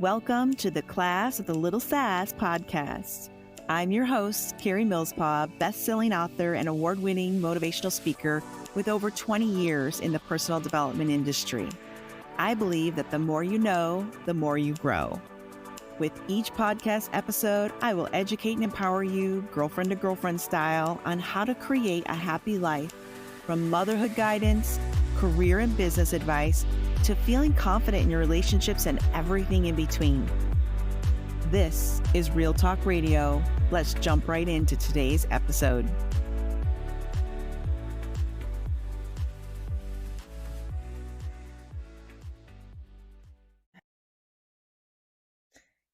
Welcome to the Class of the Little Sass podcast. I'm your host, Karie Millspaugh, best-selling author and award-winning motivational speaker with over 20 years in the personal development industry. I believe that the more you know, the more you grow. With each podcast episode, I will educate and empower you, girlfriend to girlfriend style, on how to create a happy life, from motherhood guidance, career and business advice, to feeling confident in your relationships and everything in between. This is Real Talk Radio. Let's jump right into today's episode.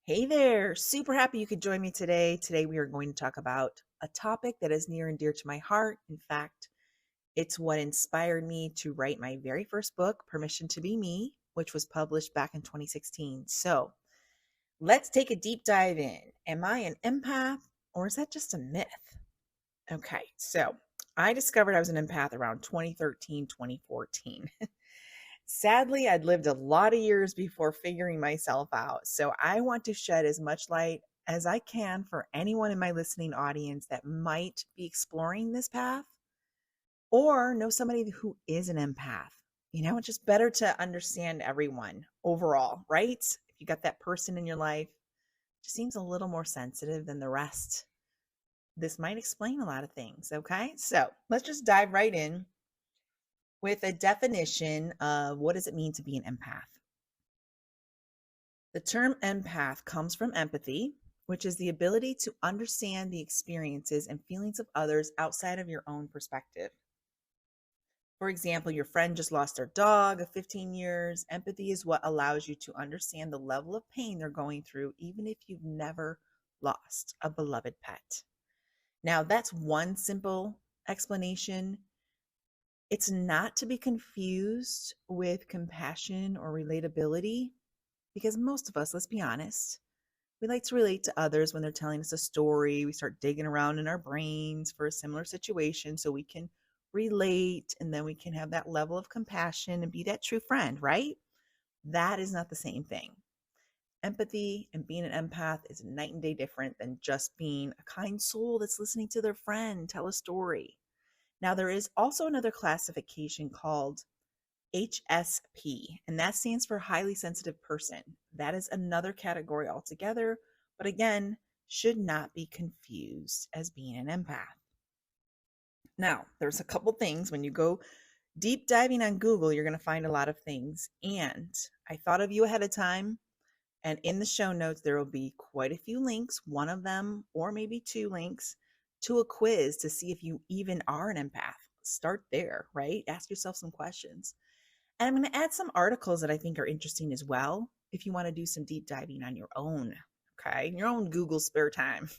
Hey there, super happy you could join me today. Today we are going to talk about a topic that is near and dear to my heart. In fact, it's what inspired me to write my very first book, Permission to Be Me, which was published back in 2016. So let's take a deep dive in. Am I an empath, or is that just a myth? Okay, so I discovered I was an empath around 2013, 2014. Sadly, I'd lived a lot of years before figuring myself out. So I want to shed as much light as I can for anyone in my listening audience that might be exploring this path, or know somebody who is an empath. You know, it's just better to understand everyone overall, right? If you got that person in your life, it just seems a little more sensitive than the rest. This might explain a lot of things, okay? So let's just dive right in with a definition of what does it mean to be an empath. The term empath comes from empathy, which is the ability to understand the experiences and feelings of others outside of your own perspective. For example, your friend just lost their dog of 15 years. Empathy is what allows you to understand the level of pain they're going through, even if you've never lost a beloved pet. Now, that's one simple explanation. It's not to be confused with compassion or relatability, because most of us, let's be honest, we like to relate to others when they're telling us a story. We start digging around in our brains for a similar situation so we can relate, and then we can have that level of compassion and be that true friend, right? That is not the same thing. Empathy and being an empath is night and day different than just being a kind soul that's listening to their friend tell a story. Now, there is also another classification called HSP, and that stands for highly sensitive person. That is another category altogether, but again, should not be confused as being an empath. Now, there's a couple things. When you go deep diving on Google, you're going to find a lot of things. And I thought of you ahead of time. And in the show notes, there will be quite a few links, one of them, or maybe two links, to a quiz to see if you even are an empath. Start there, right? Ask yourself some questions. And I'm going to add some articles that I think are interesting as well, if you want to do some deep diving on your own, okay? In your own Google spare time.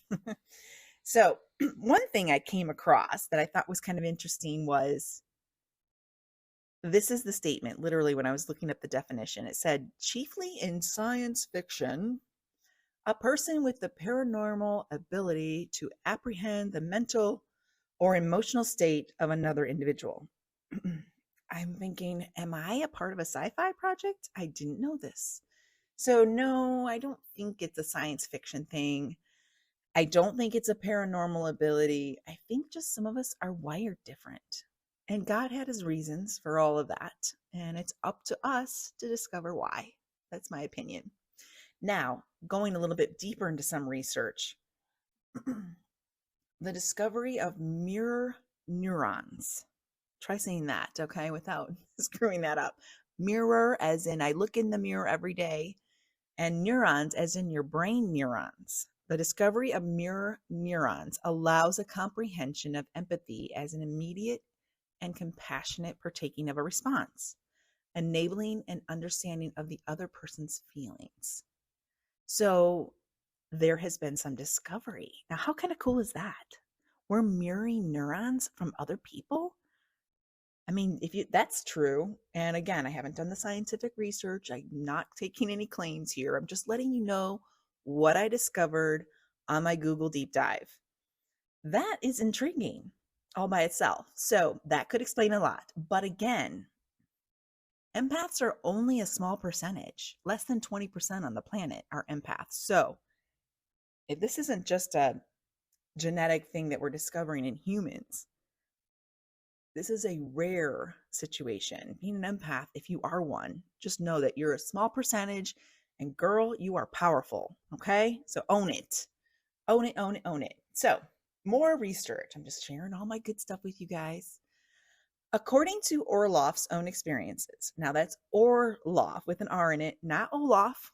So one thing I came across that I thought was kind of interesting was, this is the statement, literally when I was looking up the definition. It said, chiefly in science fiction, a person with the paranormal ability to apprehend the mental or emotional state of another individual. I'm thinking, am I a part of a sci-fi project? I didn't know this. So no, I don't think it's a science fiction thing. I don't think it's a paranormal ability. I think just some of us are wired different. And God had his reasons for all of that. And it's up to us to discover why. That's my opinion. Now, going a little bit deeper into some research, the discovery of mirror neurons. Try saying that, okay, without screwing that up. Mirror as in I look in the mirror every day, and neurons as in your brain neurons. The discovery of mirror neurons allows a comprehension of empathy as an immediate and compassionate partaking of a response, enabling an understanding of the other person's feelings. So there has been some discovery. Now, how kind of cool is that? We're mirroring neurons from other people. I mean, that's true. And again, I haven't done the scientific research. I'm not taking any claims here. I'm just letting you know what I discovered on my Google deep dive. That is intriguing all by itself. So that could explain a lot. But again, Empaths are only a small percentage. Less than 20% on the planet are empaths. So if this isn't just a genetic thing that we're discovering in humans, this is a rare situation. Being an empath, if you are one, just know that you're a small percentage, and girl, you are powerful. Okay? So own it. Own it, own it, own it. So, more research. I'm just sharing all my good stuff with you guys. According to Orloff's own experiences, now that's Orloff with an R in it, not Olaf,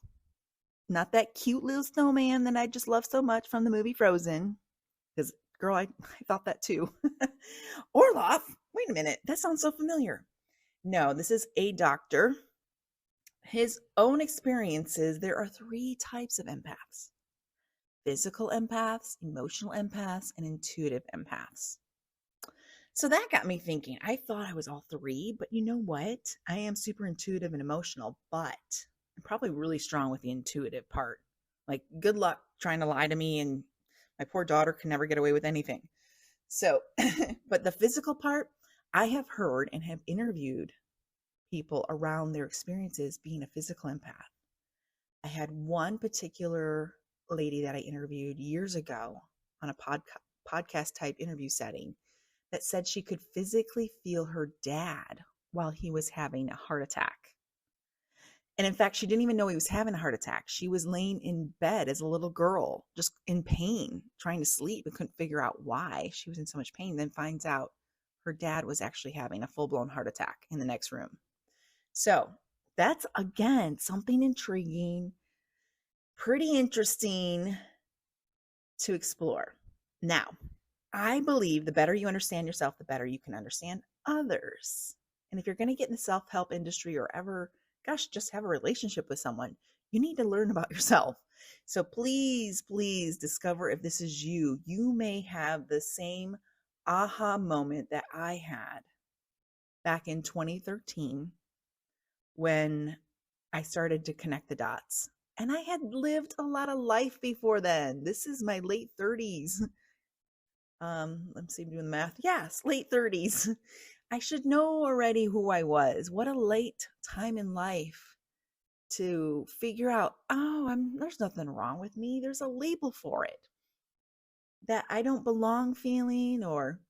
not that cute little snowman that I just love so much from the movie Frozen. Because, girl, I thought that too. Orloff? Wait a minute. That sounds so familiar. No, this is a doctor. His own experiences. There are 3 types of empaths: physical empaths, emotional empaths, and intuitive empaths. So that got me thinking. I thought I was all 3, but you know what? I am super intuitive and emotional, but I'm probably really strong with the intuitive part. Like, good luck trying to lie to me, and my poor daughter can never get away with anything. So, but the physical part, I have heard and have interviewed people around their experiences being a physical empath. I had one particular lady that I interviewed years ago on a podcast type interview setting that said she could physically feel her dad while he was having a heart attack. And in fact, she didn't even know he was having a heart attack. She was laying in bed as a little girl, just in pain, trying to sleep, and couldn't figure out why she was in so much pain. Then finds out her dad was actually having a full-blown heart attack in the next room. So that's, again, something intriguing, pretty interesting to explore. Now, I believe the better you understand yourself, the better you can understand others. And if you're going to get in the self-help industry or ever, just have a relationship with someone, you need to learn about yourself. So please, please discover if this is you. You may have the same aha moment that I had back in 2013 when I started to connect the dots. And I had lived a lot of life before then. This is my late 30s. Let's see, I'm doing the math. Yes, late 30s. I should know already who I was. What a late time in life to figure out, there's nothing wrong with me. There's a label for it. That I don't belong feeling, or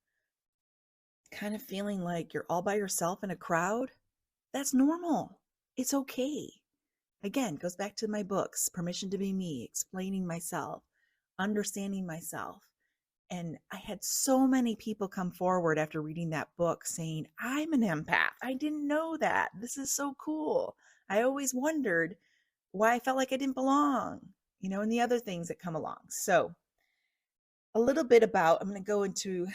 kind of feeling like you're all by yourself in a crowd. That's normal. It's okay. Again, goes back to my books, Permission to Be Me, explaining myself, understanding myself. And I had so many people come forward after reading that book saying, I'm an empath. I didn't know that. This is so cool. I always wondered why I felt like I didn't belong, and the other things that come along. So a little bit about, I'm going to go into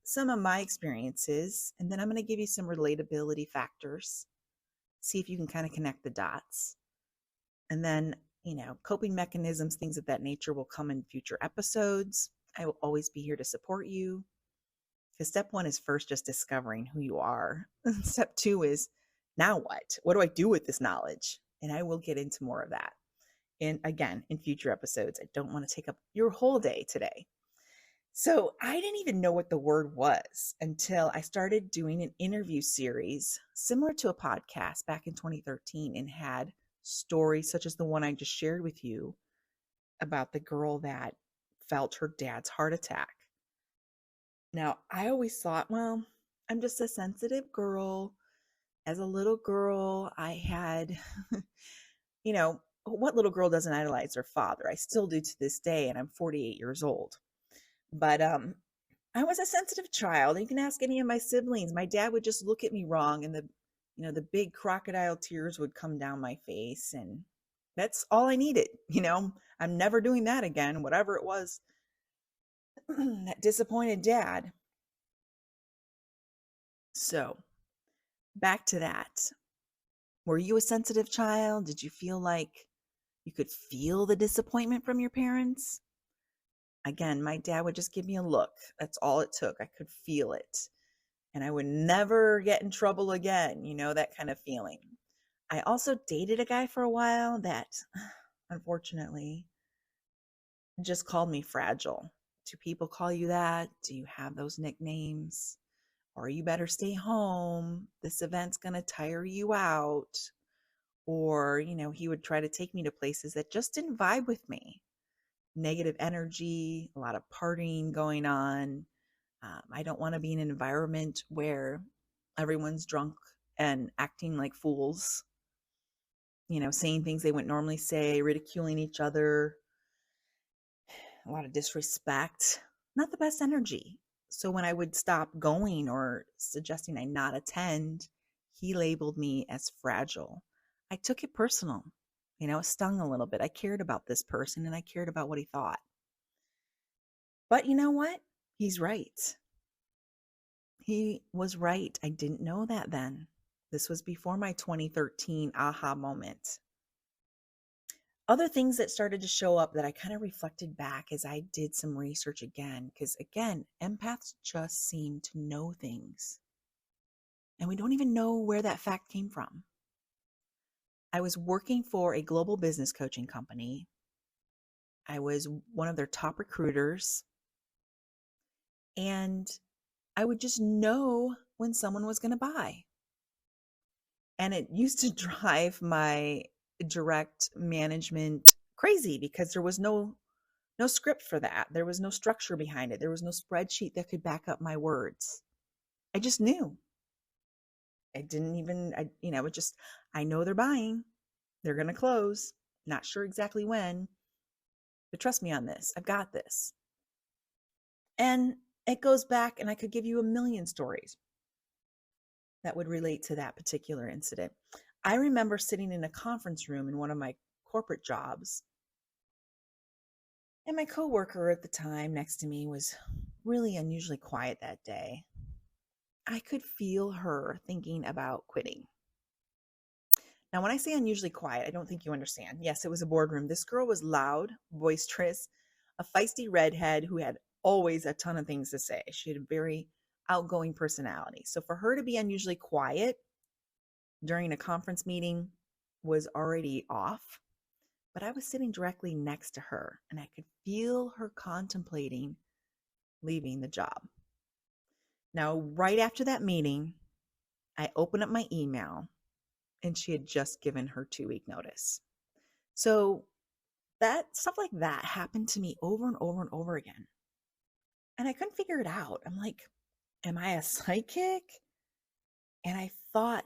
some of my experiences, and then I'm going to give you some relatability factors, see if you can kind of connect the dots. And then, coping mechanisms, things of that nature will come in future episodes. I will always be here to support you. Because step 1 is first just discovering who you are. Step 2 is, now what? What do I do with this knowledge? And I will get into more of that. And again, in future episodes. I don't want to take up your whole day today. So I didn't even know what the word was until I started doing an interview series similar to a podcast back in 2013, and had stories such as the one I just shared with you about the girl that felt her dad's heart attack. Now, I always thought, well, I'm just a sensitive girl. As a little girl, I had, what little girl doesn't idolize their father? I still do to this day, and I'm 48 years old. But I was a sensitive child. You can ask any of my siblings. My dad would just look at me wrong, and the big crocodile tears would come down my face, and that's all I needed. I'm never doing that again, whatever it was. That disappointed dad. So back to that. Were you a sensitive child? Did you feel like you could feel the disappointment from your parents? Again, my dad would just give me a look. That's all it took. I could feel it. And I would never get in trouble again, that kind of feeling. I also dated a guy for a while that, unfortunately, just called me fragile. Do people call you that? Do you have those nicknames? or you better stay home. This event's going to tire you out. Or, he would try to take me to places that just didn't vibe with me. Negative energy, a lot of partying going on. I don't want to be in an environment where everyone's drunk and acting like fools, saying things they wouldn't normally say, ridiculing each other, a lot of disrespect, not the best energy. So when I would stop going or suggesting I not attend, he labeled me as fragile. I took it personal. It stung a little bit. I cared about this person and I cared about what he thought. But you know what? He's right. He was right. I didn't know that then. This was before my 2013 aha moment. Other things that started to show up that I kind of reflected back as I did some research again, because again, empaths just seem to know things. And we don't even know where that fact came from. I was working for a global business coaching company. I was one of their top recruiters. And I would just know when someone was going to buy. And it used to drive my direct management crazy because there was no script for that. There was no structure behind it. There was no spreadsheet that could back up my words. I just knew. I didn't even, I know they're buying. They're going to close. Not sure exactly when, but trust me on this. I've got this. And it goes back, and I could give you a million stories that would relate to that particular incident. I remember sitting in a conference room in one of my corporate jobs, and my coworker at the time next to me was really unusually quiet that day. I could feel her thinking about quitting. Now, when I say unusually quiet, I don't think you understand. Yes, it was a boardroom. This girl was loud, boisterous, a feisty redhead who had always a ton of things to say. She had a very outgoing personality. So for her to be unusually quiet during a conference meeting was already off. But I was sitting directly next to her, and I could feel her contemplating leaving the job. Now, right after that meeting, I opened up my email, and she had just given her 2-week notice. So that stuff like that happened to me over and over and over again. And I couldn't figure it out. I'm like, am I a psychic? And I thought,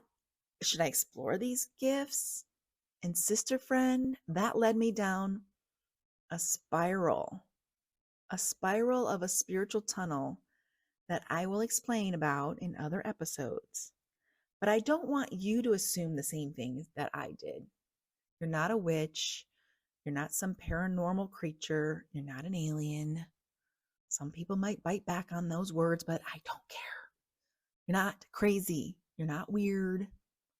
should I explore these gifts? And sister friend, that led me down a spiral of a spiritual tunnel that I will explain about in other episodes. But I don't want you to assume the same things that I did. You're not a witch. You're not some paranormal creature. You're not an alien. Some people might bite back on those words, but I don't care. You're not crazy. You're not weird.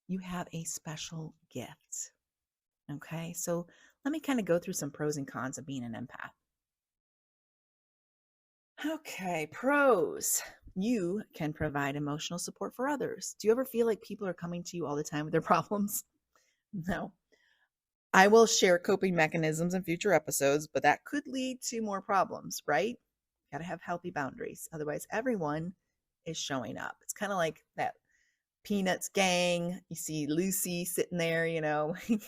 You have a special gift. Okay, so let me kind of go through some pros and cons of being an empath. Okay, pros. You can provide emotional support for others. Do you ever feel like people are coming to you all the time with their problems? No. I will share coping mechanisms in future episodes, but that could lead to more problems, right? Got to have healthy boundaries. Otherwise, everyone is showing up. It's kind of like that Peanuts gang. You see Lucy sitting there, in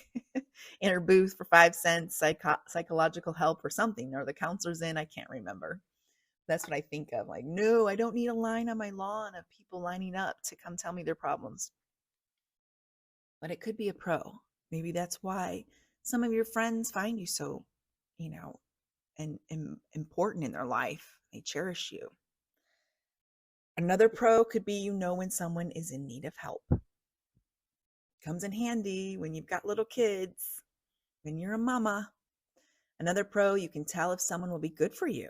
her booth for 5 cents, psychological help or something, or the counselor's in. I can't remember. That's what I think of. Like, no, I don't need a line on my lawn of people lining up to come tell me their problems. But it could be a pro. Maybe that's why some of your friends find you so, and important in their life. They cherish you. Another pro could be when someone is in need of help. Comes in handy when you've got little kids, when you're a mama. Another pro, you can tell if someone will be good for you.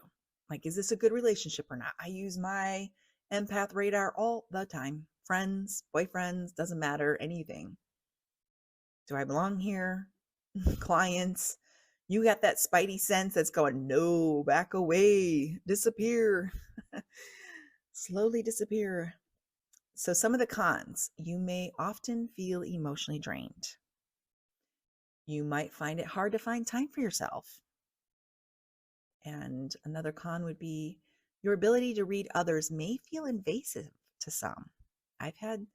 Like, is this a good relationship or not? I use my empath radar all the time. Friends, boyfriends, doesn't matter, anything. Do I belong here? Clients. You got that spidey sense that's going, no, back away, disappear. Slowly disappear. So some of the cons, you may often feel emotionally drained. You might find it hard to find time for yourself. And another con would be your ability to read others may feel invasive to some. I've had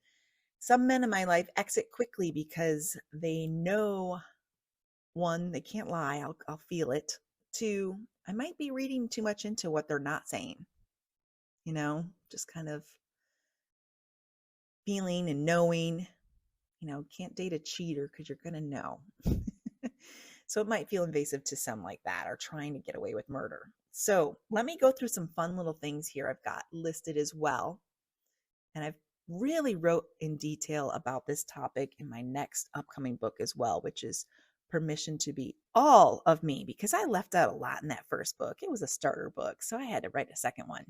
some men in my life exit quickly because they know, one, they can't lie, I'll feel it. Two, I might be reading too much into what they're not saying, just kind of feeling and knowing. Can't date a cheater because you're going to know. So it might feel invasive to some like that, or trying to get away with murder. So let me go through some fun little things here I've got listed as well. And I've really wrote in detail about this topic in my next upcoming book as well, which is Permission to Be All of Me, because I left out a lot in that first book. It was a starter book, so I had to write a second one.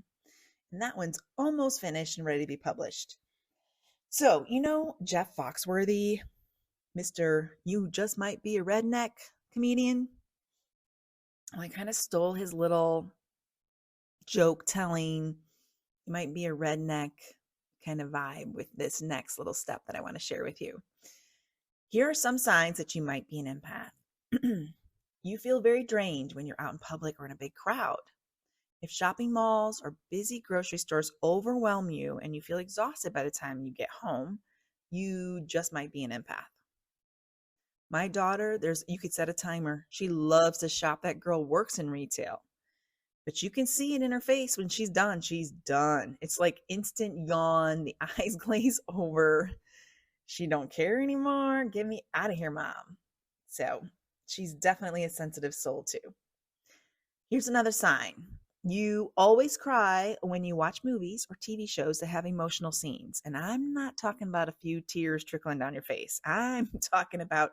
And that one's almost finished and ready to be published. So, Jeff Foxworthy, Mr. You Just Might Be a Redneck comedian. I kind of stole his little joke telling, you might be a redneck kind of vibe with this next little step that I want to share with you. Here are some signs that you might be an empath. You feel very drained when you're out in public or in a big crowd. If shopping malls or busy grocery stores overwhelm you and you feel exhausted by the time you get home, you just might be an empath. My daughter, you could set a timer. She loves to shop. That girl works in retail. But you can see it in her face when she's done. She's done. It's like instant yawn. The eyes glaze over. She don't care anymore. Get me out of here, Mom. So she's definitely a sensitive soul too. Here's another sign. You always cry when you watch movies or TV shows that have emotional scenes. And I'm not talking about a few tears trickling down your face. I'm talking about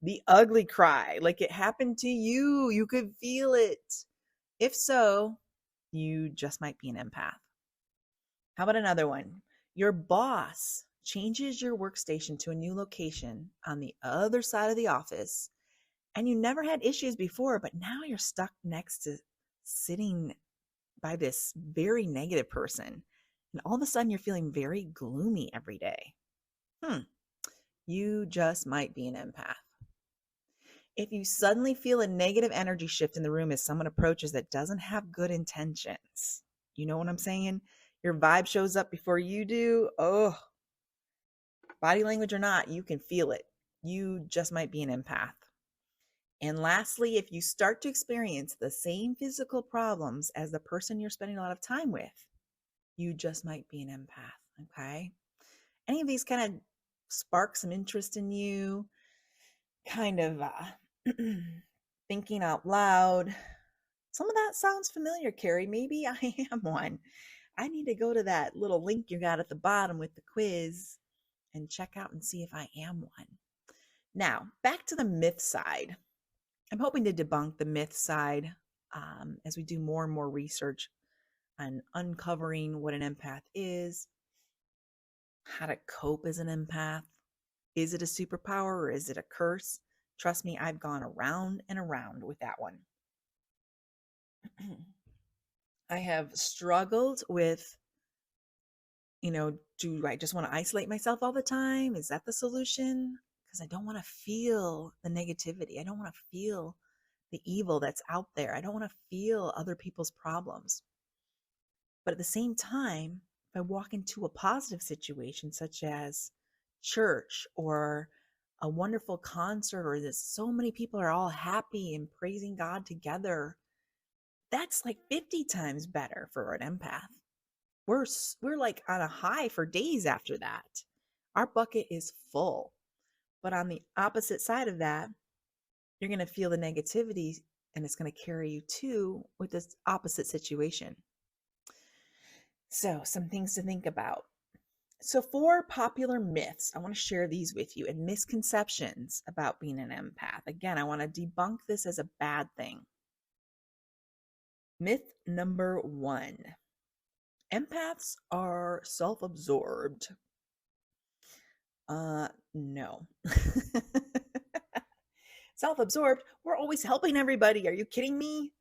the ugly cry, like it happened to you. You could feel it. If so, you just might be an empath. How about another one? Your boss changes your workstation to a new location on the other side of the office, and you never had issues before, but now you're stuck next to sitting by this very negative person, and all of a sudden you're feeling very gloomy every day. You just might be an empath. If you suddenly feel a negative energy shift in the room as someone approaches that doesn't have good intentions, you know what I'm saying? Your vibe shows up before you do. Oh, body language or not, you can feel it. You just might be an empath. And lastly, if you start to experience the same physical problems as the person you're spending a lot of time with, you just might be an empath, okay? Any of these kind of spark some interest in you, kind of thinking out loud. Some of that sounds familiar, Karie. Maybe I am one. I need to go to that little link you got at the bottom with the quiz and check out and see if I am one. Now, back to the myth side. I'm hoping to debunk the myth side as we do more and more research on uncovering what an empath is, how to cope as an empath. Is it a superpower or is it a curse? Trust me, I've gone around and around with that one. I have struggled with, do I just want to isolate myself all the time? Is that the solution? Because I don't want to feel the negativity. I don't want to feel the evil that's out there. I don't want to feel other people's problems. But at the same time, if I walk into a positive situation, such as church or a wonderful concert, or that so many people are all happy and praising God together, that's like 50 times better for an empath. We're like on a high for days after that. Our bucket is full. But on the opposite side of that, you're going to feel the negativity, and it's going to carry you too with this opposite situation. So, some things to think about. So 4 popular myths, I want to share these with you, and misconceptions about being an empath. Again, I want to debunk this as a bad thing. Myth number 1, empaths are self-absorbed. No. Self-absorbed? We're always helping everybody. Are you kidding me?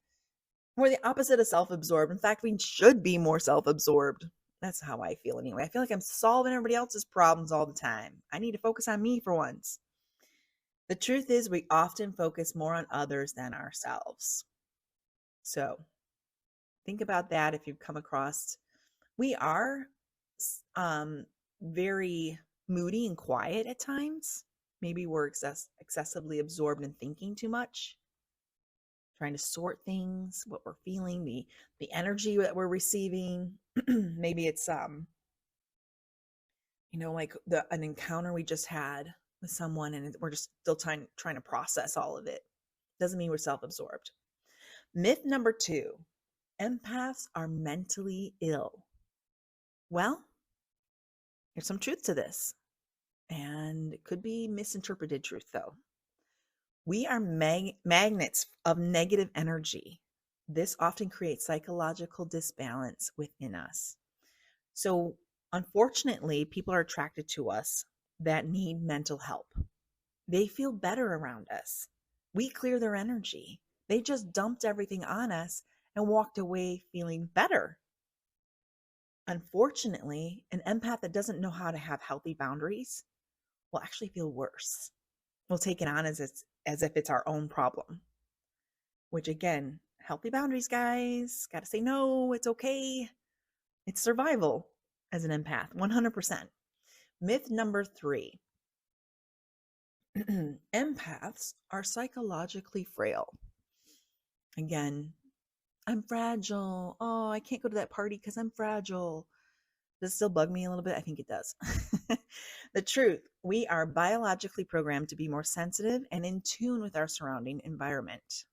We're the opposite of self-absorbed. In fact, we should be more self-absorbed. That's how I feel anyway. I feel like I'm solving everybody else's problems all the time. I need to focus on me for once. The truth is, we often focus more on others than ourselves. So think about that if you've come across. We are very moody and quiet at times. Maybe we're excessively absorbed in thinking too much, trying to sort things, what we're feeling, the energy that we're receiving. Maybe it's like an encounter we just had with someone, and we're just still trying to process all of it. Doesn't mean we're self-absorbed. Myth number 2, empaths are mentally ill. Well, there's some truth to this, and it could be misinterpreted truth, though. We are magnets of negative energy. This often creates psychological disbalance within us. So, unfortunately, people are attracted to us that need mental help. They feel better around us. We clear their energy. They just dumped everything on us and walked away feeling better. Unfortunately, an empath that doesn't know how to have healthy boundaries will actually feel worse. We'll take it on as if it's our own problem. Which again, healthy boundaries, guys. Got to say no, it's okay. It's survival as an empath, 100%. Myth number 3. Empaths are psychologically frail. Again, I'm fragile. Oh, I can't go to that party because I'm fragile. Does it still bug me a little bit? I think it does. The truth, we are biologically programmed to be more sensitive and in tune with our surrounding environment.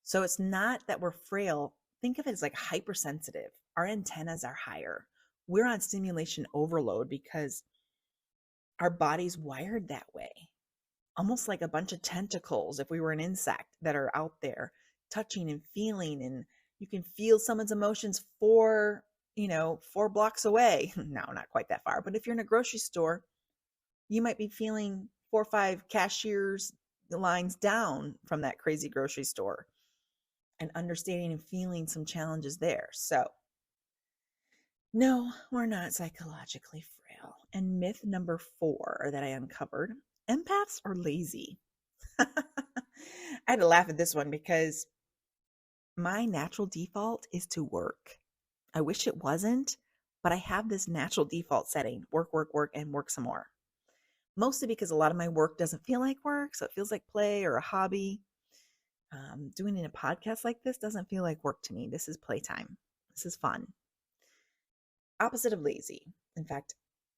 So it's not that we're frail. Think of it as like hypersensitive. Our antennas are higher. We're on stimulation overload because our body's wired that way. Almost like a bunch of tentacles if we were an insect that are out there touching and feeling, and you can feel someone's emotions 4 blocks away. No, not quite that far. But if you're in a grocery store, you might be feeling 4 or 5 cashiers lines down from that crazy grocery store and understanding and feeling some challenges there. So no, we're not psychologically frail. And myth number 4 that I uncovered, empaths are lazy. I had to laugh at this one because my natural default is to work. I wish it wasn't, but I have this natural default setting, work, work, work, and work some more. Mostly because a lot of my work doesn't feel like work, so it feels like play or a hobby. Doing a podcast like this doesn't feel like work to me. This is playtime. This is fun. Opposite of lazy. In fact,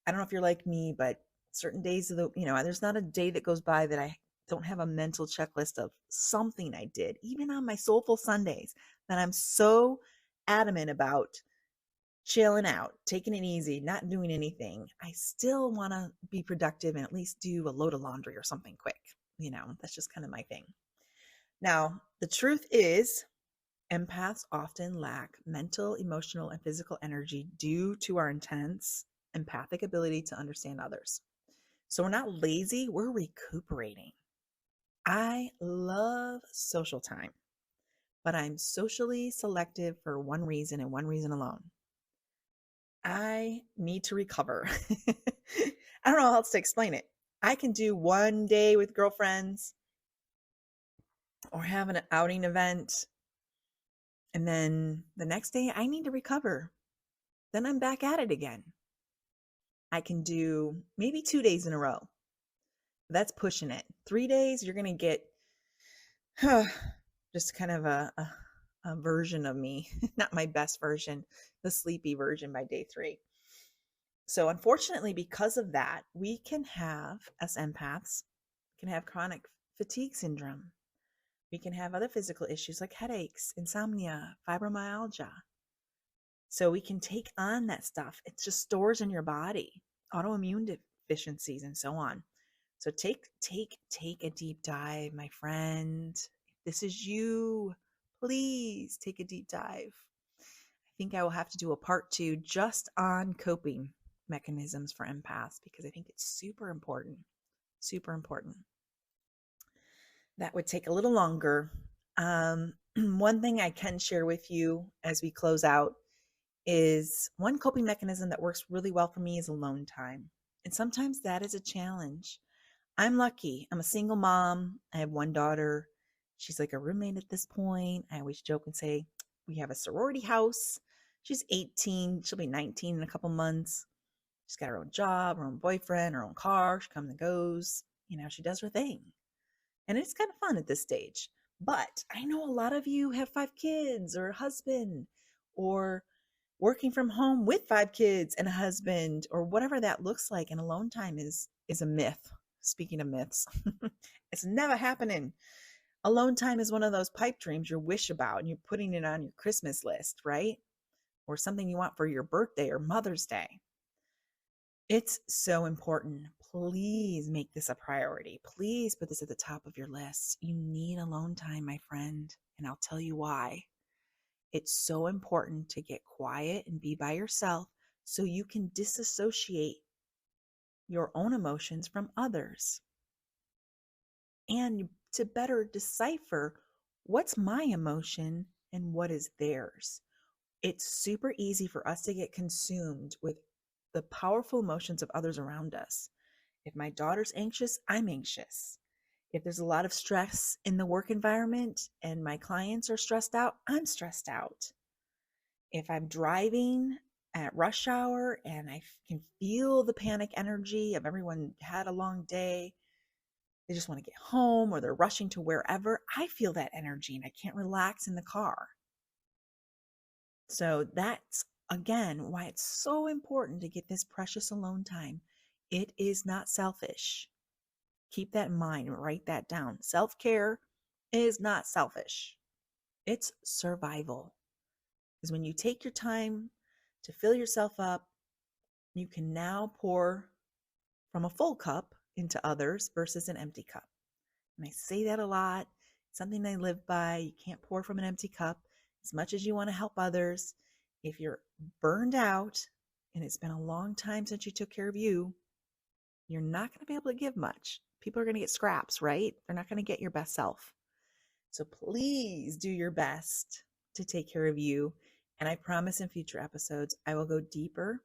I don't know if you're like me, but certain days of there's not a day that goes by that I don't have a mental checklist of something I did, even on my soulful Sundays, that I'm so adamant about chilling out, taking it easy, not doing anything. I still want to be productive and at least do a load of laundry or something quick. That's just kind of my thing. Now, the truth is, empaths often lack mental, emotional, and physical energy due to our intense empathic ability to understand others. So we're not lazy, we're recuperating. I love social time, but I'm socially selective for one reason and one reason alone. I need to recover. I don't know how else to explain it. I can do one day with girlfriends or have an outing event, and then the next day I need to recover. Then I'm back at it again. I can do maybe 2 days in a row. That's pushing it. 3 days, you're going to get just kind of a version of me, not my best version, the sleepy version by day 3. So unfortunately, because of that, we can have, as empaths, can have chronic fatigue syndrome. We can have other physical issues like headaches, insomnia, fibromyalgia. So we can take on that stuff. It just stores in your body, autoimmune deficiencies and so on. So take a deep dive, my friend. If this is you, please take a deep dive. I think I will have to do a part 2 just on coping mechanisms for empaths because I think it's super important. Super important. That would take a little longer. One thing I can share with you as we close out is one coping mechanism that works really well for me is alone time. And sometimes that is a challenge. I'm lucky. I'm a single mom. I have one daughter. She's like a roommate at this point. I always joke and say we have a sorority house. She's 18. She'll be 19 in a couple months. She's got her own job, her own boyfriend, her own car. She comes and goes. She does her thing. And it's kind of fun at this stage. But I know a lot of you have 5 kids or a husband, or working from home with 5 kids and a husband, or whatever that looks like. And alone time is a myth. Speaking of myths, it's never happening. Alone time is one of those pipe dreams you wish about and you're putting it on your Christmas list, right? Or something you want for your birthday or Mother's Day. It's so important. Please make this a priority. Please put this at the top of your list. You need alone time, my friend, and I'll tell you why. It's so important to get quiet and be by yourself so you can disassociate your own emotions from others, and to better decipher what's my emotion and what is theirs. It's super easy for us to get consumed with the powerful emotions of others around us. If my daughter's anxious, I'm anxious. If there's a lot of stress in the work environment and my clients are stressed out, I'm stressed out. If I'm driving at rush hour and I can feel the panic energy of everyone had a long day, they just want to get home or they're rushing to wherever, I feel that energy and I can't relax in the car. So that's, again, why it's so important to get this precious alone time. It is not selfish. Keep that in mind and write that down. Self-care is not selfish. It's survival. Because when you take your time to fill yourself up, you can now pour from a full cup into others versus an empty cup. And I say that a lot. It's something I live by. You can't pour from an empty cup. As much as you want to help others, if you're burned out and it's been a long time since you took care of you, you're not going to be able to give much. People are going to get scraps, right? They're not going to get your best self. So please do your best to take care of you. And I promise in future episodes, I will go deeper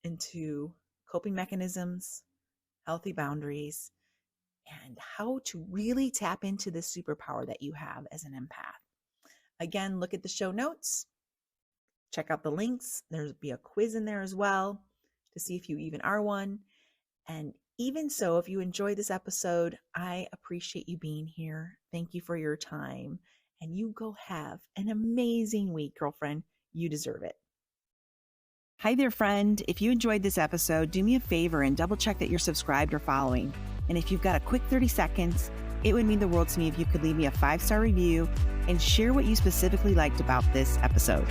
into coping mechanisms, healthy boundaries, and how to really tap into this superpower that you have as an empath. Again, look at the show notes. Check out the links. There'll be a quiz in there as well to see if you even are one. And even so, if you enjoyed this episode, I appreciate you being here. Thank you for your time. And you go have an amazing week, girlfriend. You deserve it. Hi there, friend. If you enjoyed this episode, do me a favor and double check that you're subscribed or following. And if you've got a quick 30 seconds, it would mean the world to me if you could leave me a 5-star review and share what you specifically liked about this episode.